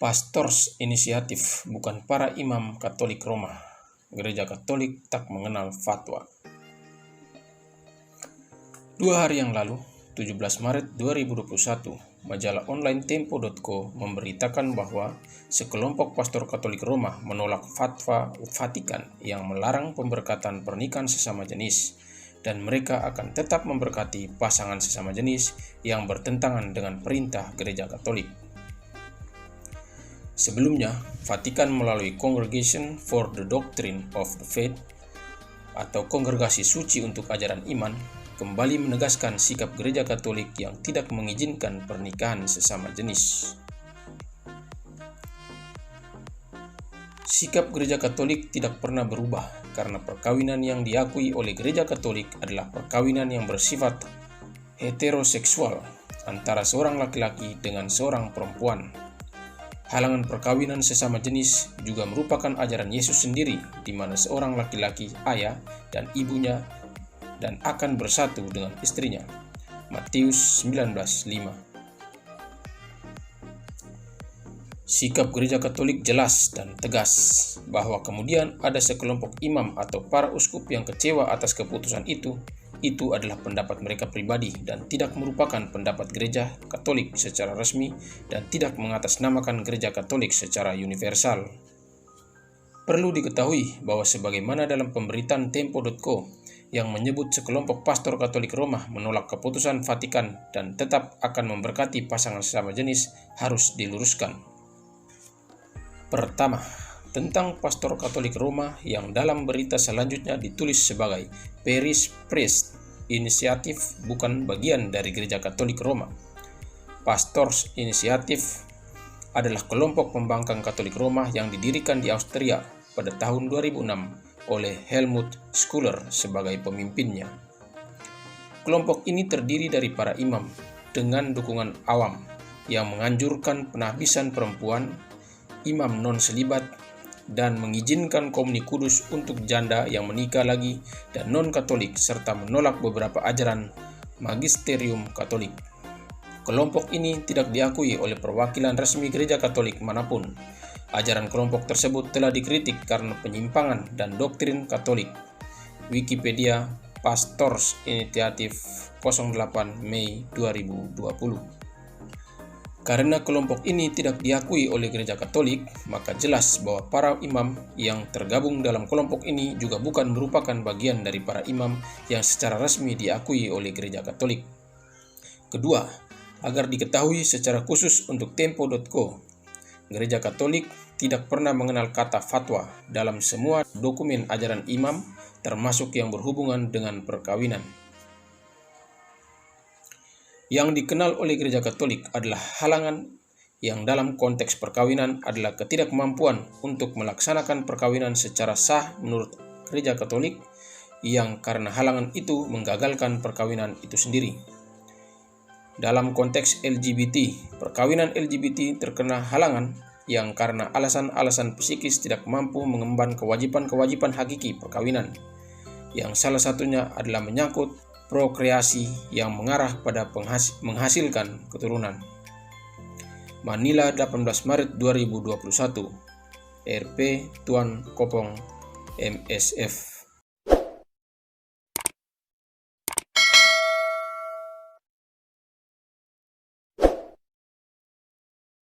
Pastors Inisiatif, bukan para imam Katolik Roma. Gereja Katolik tak mengenal fatwa. 2 hari yang lalu, 17 Maret 2021, majalah online Tempo.co memberitakan bahwa sekelompok pastor Katolik Roma menolak fatwa Vatikan yang melarang pemberkatan pernikahan sesama jenis, dan mereka akan tetap memberkati pasangan sesama jenis yang bertentangan dengan perintah Gereja Katolik. Sebelumnya, Vatikan melalui Congregation for the Doctrine of the Faith atau Kongregasi Suci untuk Ajaran Iman kembali menegaskan sikap Gereja Katolik yang tidak mengizinkan pernikahan sesama jenis. Sikap Gereja Katolik tidak pernah berubah karena perkawinan yang diakui oleh Gereja Katolik adalah perkawinan yang bersifat heteroseksual antara seorang laki-laki dengan seorang perempuan. Halangan perkawinan sesama jenis juga merupakan ajaran Yesus sendiri, di mana seorang laki-laki ayah dan ibunya dan akan bersatu dengan istrinya. Matius 19:5. Sikap Gereja Katolik jelas dan tegas bahwa kemudian ada sekelompok imam atau para uskup yang kecewa atas keputusan itu adalah pendapat mereka pribadi dan tidak merupakan pendapat Gereja Katolik secara resmi dan tidak mengatasnamakan Gereja Katolik secara universal. Perlu diketahui bahwa sebagaimana dalam pemberitaan Tempo.co yang menyebut sekelompok pastor Katolik Roma menolak keputusan Vatikan dan tetap akan memberkati pasangan sesama jenis harus diluruskan. Pertama, tentang pastor Katolik Roma yang dalam berita selanjutnya ditulis sebagai Parish Priest Inisiatif, bukan bagian dari Gereja Katolik Roma. Pastors Inisiatif adalah kelompok pembangkang Katolik Roma yang didirikan di Austria pada tahun 2006 oleh Helmut Schuller sebagai pemimpinnya. Kelompok ini terdiri dari para imam dengan dukungan awam yang menganjurkan penahbisan perempuan, imam non-selibat, dan mengizinkan komuni kudus untuk janda yang menikah lagi dan non-Katolik, serta menolak beberapa ajaran magisterium Katolik. Kelompok ini tidak diakui oleh perwakilan resmi Gereja Katolik manapun. Ajaran kelompok tersebut telah dikritik karena penyimpangan dan doktrin Katolik. Wikipedia, Pastors Inisiatif 08 Mei 2020. Karena kelompok ini tidak diakui oleh Gereja Katolik, maka jelas bahwa para imam yang tergabung dalam kelompok ini juga bukan merupakan bagian dari para imam yang secara resmi diakui oleh Gereja Katolik. Kedua, agar diketahui secara khusus untuk Tempo.co, Gereja Katolik tidak pernah mengenal kata fatwa dalam semua dokumen ajaran imam, termasuk yang berhubungan dengan perkawinan. Yang dikenal oleh Gereja Katolik adalah halangan yang dalam konteks perkawinan adalah ketidakmampuan untuk melaksanakan perkawinan secara sah menurut Gereja Katolik, yang karena halangan itu menggagalkan perkawinan itu sendiri. Dalam konteks LGBT, perkawinan LGBT terkena halangan yang karena alasan-alasan psikis tidak mampu mengemban kewajiban-kewajiban hakiki perkawinan, yang salah satunya adalah menyangkut prokreasi yang mengarah pada menghasilkan keturunan. Manila, 18 Maret 2021. RP Tuan Kopong, MSF.